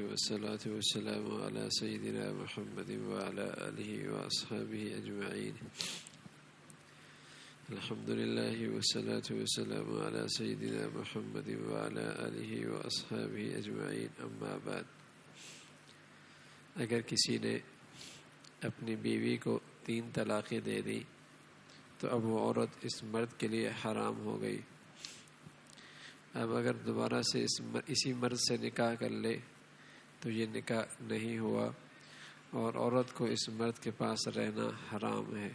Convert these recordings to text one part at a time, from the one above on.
والصلاة والسلام على سيدنا محمد وعلى آله وأصحابه أجمعين. الحمد لله والصلاة والسلام على سيدنا محمد وعلى آله وأصحابه أجمعين. أما بعد، اگر کسی نے اپنی بیوی کو 3 طلاقیں دے دی تو اب وہ عورت اس مرد کے لیے حرام ہو گئی. اب اگر دوبارہ سے اسی مرد سے نکاح کر لے تو یہ نکاح نہیں ہوا اور عورت کو اس مرد کے پاس رہنا حرام ہے.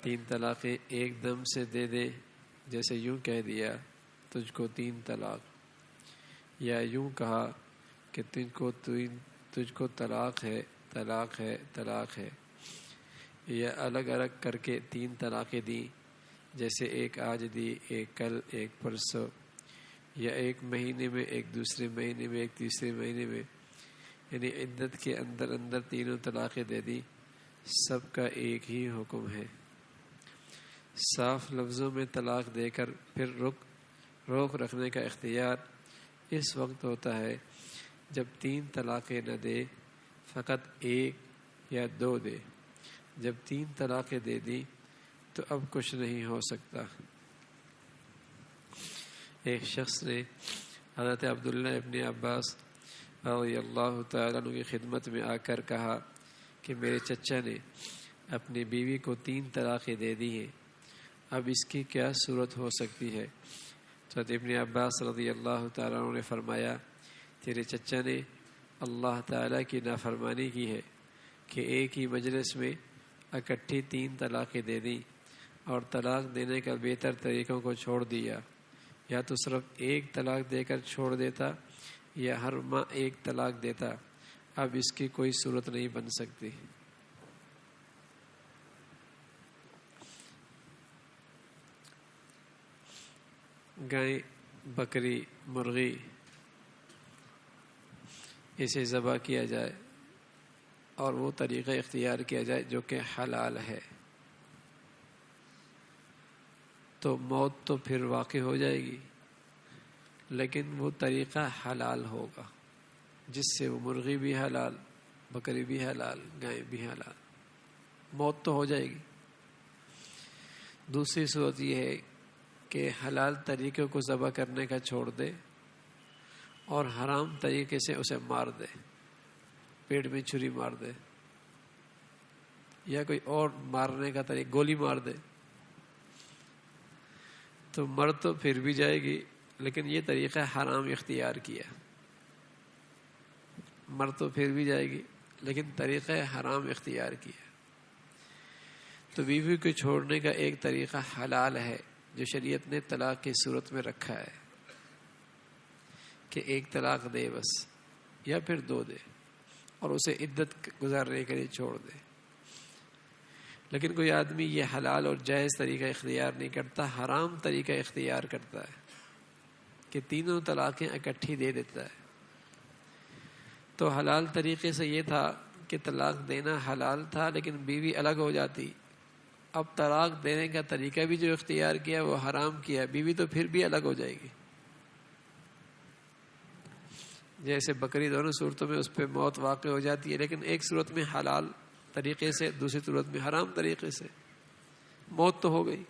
3 طلاقیں ایک دم سے دے دے، جیسے یوں کہہ دیا تجھ کو 3 طلاق، یا یوں کہا کہ تجھ کو طلاق ہے طلاق ہے طلاق ہے، یا الگ الگ کر کے 3 طلاقیں دیں، جیسے ایک آج دی، ایک کل، ایک پرسوں، یا ایک مہینے میں، ایک دوسرے مہینے میں، ایک تیسرے مہینے میں، یعنی عدت کے اندر اندر 3 طلاقیں دے دی. سب کا ایک ہی حکم ہے. صاف لفظوں میں طلاق دے کر پھر روک رکھنے کا اختیار اس وقت ہوتا ہے جب 3 طلاقیں نہ دے، فقط 1 یا 2 دے. جب 3 طلاقیں دے دی تو اب کچھ نہیں ہو سکتا. ایک شخص نے حضرت عبداللہ ابن عباس رضی اللہ تعالیٰ عنہ کی خدمت میں آ کر کہا کہ میرے چچا نے اپنی بیوی کو 3 طلاقیں دے دی ہیں، اب اس کی کیا صورت ہو سکتی ہے؟ تو ابن عباس رضی اللہ تعالیٰ عنہ نے فرمایا، تیرے چچا نے اللہ تعالیٰ کی نافرمانی کی ہے کہ ایک ہی مجلس میں اکٹھی 3 طلاقیں دے دیں اور طلاق دینے کا بہتر طریقوں کو چھوڑ دیا. یا تو صرف 1 طلاق دے کر چھوڑ دیتا یا ہر ماہ 1 طلاق دیتا. اب اس کی کوئی صورت نہیں بن سکتی. گائے، بکری، مرغی، اسے ذبح کیا جائے اور وہ طریقہ اختیار کیا جائے جو کہ حلال ہے، تو موت تو پھر واقع ہو جائے گی، لیکن وہ طریقہ حلال ہوگا جس سے وہ مرغی بھی حلال، بکری بھی حلال، گائے بھی حلال. موت تو ہو جائے گی. دوسری صورت یہ ہے کہ حلال طریقے کو ذبح کرنے کا چھوڑ دے اور حرام طریقے سے اسے مار دے، پیٹ میں چھری مار دے، یا کوئی اور مارنے کا طریقہ گولی مار دے، تو مر تو پھر بھی جائے گی، لیکن یہ طریقہ حرام اختیار کیا. مر تو پھر بھی جائے گی لیکن طریقہ حرام اختیار کیا. تو بیوی کو چھوڑنے کا ایک طریقہ حلال ہے جو شریعت نے طلاق کی صورت میں رکھا ہے کہ 1 طلاق دے بس، یا پھر 2 دے اور اسے عدت گزارنے کے لیے چھوڑ دے. لیکن کوئی آدمی یہ حلال اور جائز طریقہ اختیار نہیں کرتا، حرام طریقہ اختیار کرتا ہے کہ 3 طلاقیں اکٹھی دے دیتا ہے. تو حلال طریقے سے یہ تھا کہ طلاق دینا حلال تھا لیکن بیوی الگ ہو جاتی. اب طلاق دینے کا طریقہ بھی جو اختیار کیا وہ حرام کیا، بیوی تو پھر بھی الگ ہو جائے گی. جیسے بکری دونوں صورتوں میں اس پہ موت واقع ہو جاتی ہے، لیکن ایک صورت میں حلال طریقے سے، دوسری صورت میں حرام طریقے سے، موت تو ہو گئی.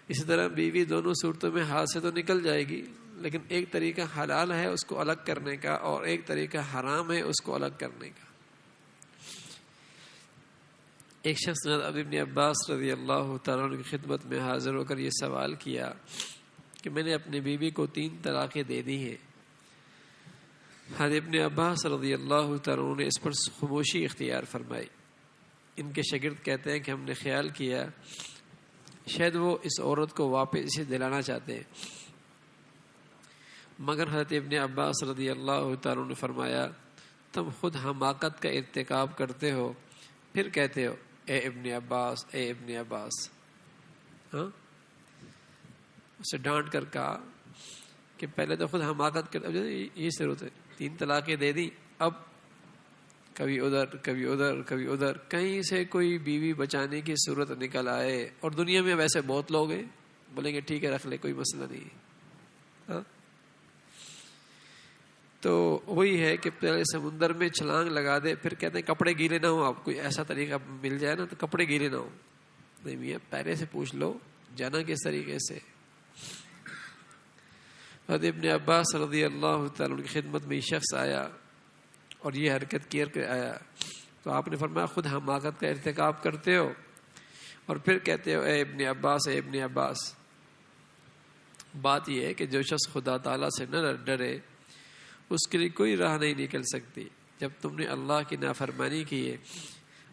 اسی طرح بیوی دونوں صورتوں میں ہاتھ سے تو نکل جائے گی، لیکن ایک طریقہ حلال ہے اس کو الگ کرنے کا اور ایک طریقہ حرام ہے اس کو الگ کرنے کا. ایک شخص نے ابن عباس رضی اللہ تعالیٰ عنہ کی خدمت میں حاضر ہو کر یہ سوال کیا کہ میں نے اپنی بیوی کو 3 طلاقیں دے دی ہیں. حضرت ابن عباس رضی اللہ تعالیٰ عنہ نے اس پر خاموشی اختیار فرمائی. ان کے شاگرد کہتے ہیں کہ ہم نے خیال کیا شاید وہ اس عورت کو واپس اسے دلانا چاہتے ہیں، مگر حضرت ابن عباس رضی اللہ تعالیٰ عنہ نے فرمایا تم خود حماقت کا ارتکاب کرتے ہو، پھر کہتے ہو اے ابن عباس، اے ابن عباس. اسے ڈانٹ کر کہا کہ پہلے تو خود حماقت کرتے، یہ ضرورت ہے 3 طلاقیں دے دی، اب کبھی ادھر کبھی ادھر کبھی ادھر، کہیں سے کوئی بیوی بچانے کی صورت نکل آئے. اور دنیا میں ویسے بہت لوگ ہیں بولیں گے ٹھیک ہے رکھ لے کوئی مسئلہ نہیں. تو وہی ہے کہ پہلے سمندر میں چھلانگ لگا دے، پھر کہتے ہیں کپڑے گیلے نہ ہوں. آپ کوئی ایسا طریقہ مل جائے نا تو کپڑے گیلے نہ ہوں. نہیں میاں، پہلے سے پوچھ لو جانا کس طریقے سے. حضرت ابن عباس رضی اللہ تعالیٰ کی خدمت میں یہ شخص آیا اور یہ حرکت کر آیا، تو آپ نے فرمایا خود حماقت کا ارتکاب کرتے ہو اور پھر کہتے ہو اے ابن عباس، اے ابن عباس. بات یہ ہے کہ جو شخص خدا تعالیٰ سے نہ ڈرے اس کے لیے کوئی راہ نہیں نکل سکتی. جب تم نے اللہ کی نافرمانی کی ہے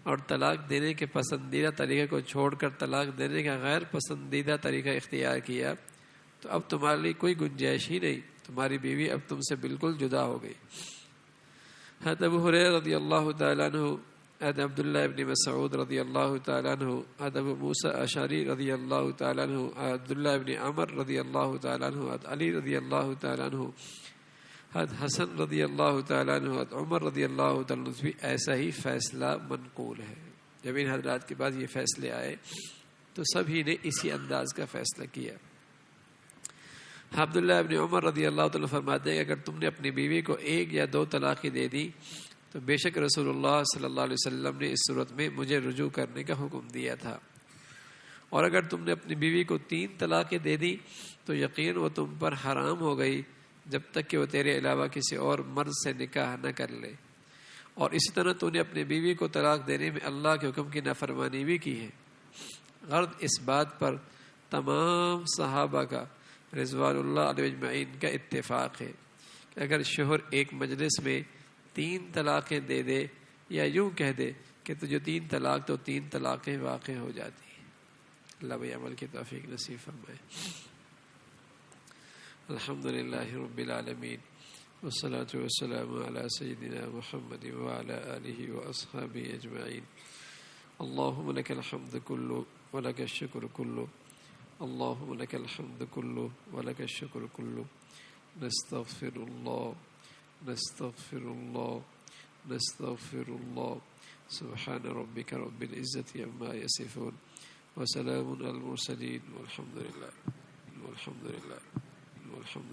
اور طلاق دینے کے پسندیدہ طریقے کو چھوڑ کر طلاق دینے کا غیر پسندیدہ طریقہ اختیار کیا تو اب تمہارے لیے کوئی گنجائش ہی نہیں، تمہاری بیوی اب تم سے بالکل جدا ہو گئی. حضرت ابو ہریرہ رضی اللہ تعالیٰ عنہ، حضرت عبداللہ ابن مسعود رضی اللہ تعالیٰ عنہ، حضرت ابو موسیٰ اشعری رضی اللہ تعالیٰ عنہ، عبداللہ ابن عمر رضی اللہ تعالیٰ عنہ، حضرت علی رضی اللہ تعالیٰ عنہ، حضرت حسن رضی اللہ تعالیٰ عنہ، حضرت عمر رضی اللہ تعالیٰ عنہ بھی ایسا ہی فیصلہ منقول ہے. جب ان حضرات کے بعد یہ فیصلے آئے تو سبھی نے اسی انداز کا فیصلہ کیا. عبداللہ ابن عمر رضی اللہ تعالیٰ فرماتے ہیں کہ اگر تم نے اپنی بیوی کو 1 یا 2 طلاقیں دے دی تو بے شک رسول اللہ صلی اللہ علیہ وسلم نے اس صورت میں مجھے رجوع کرنے کا حکم دیا تھا، اور اگر تم نے اپنی بیوی کو 3 طلاقیں دے دی تو یقین وہ تم پر حرام ہو گئی جب تک کہ وہ تیرے علاوہ کسی اور مرد سے نکاح نہ کر لے. اور اسی طرح تو نے اپنی بیوی کو طلاق دینے میں اللہ کے حکم کی نافرمانی بھی کی ہے. غرض اس بات پر تمام صحابہ کا رضوان اللہ علیہ اجمعین کا اتفاق ہے کہ اگر شوہر ایک مجلس میں 3 طلاقیں دے دے یا یوں کہہ دے کہ تجھے 3 طلاق تو 3 طلاقیں واقع ہو جاتی ہیں. اللہ بھائی عمل کی توفیق نصیب فرمائے. الحمدللہ رب العالمین والصلاة والسلام علی سیدنا محمد وعلی آلہ واصحابہ اجمعین. اللہم لک الحمد کلو ولک الشکر کلو، اللہم لک الحمد کلو ولک الشکر کلو. نستغفر اللہ نستغفر اللہ نستغفر اللہ. سبحان ربک رب العزت عما یصفون وسلام علی المرسلین والحمد للہ والحمد للہ والحمد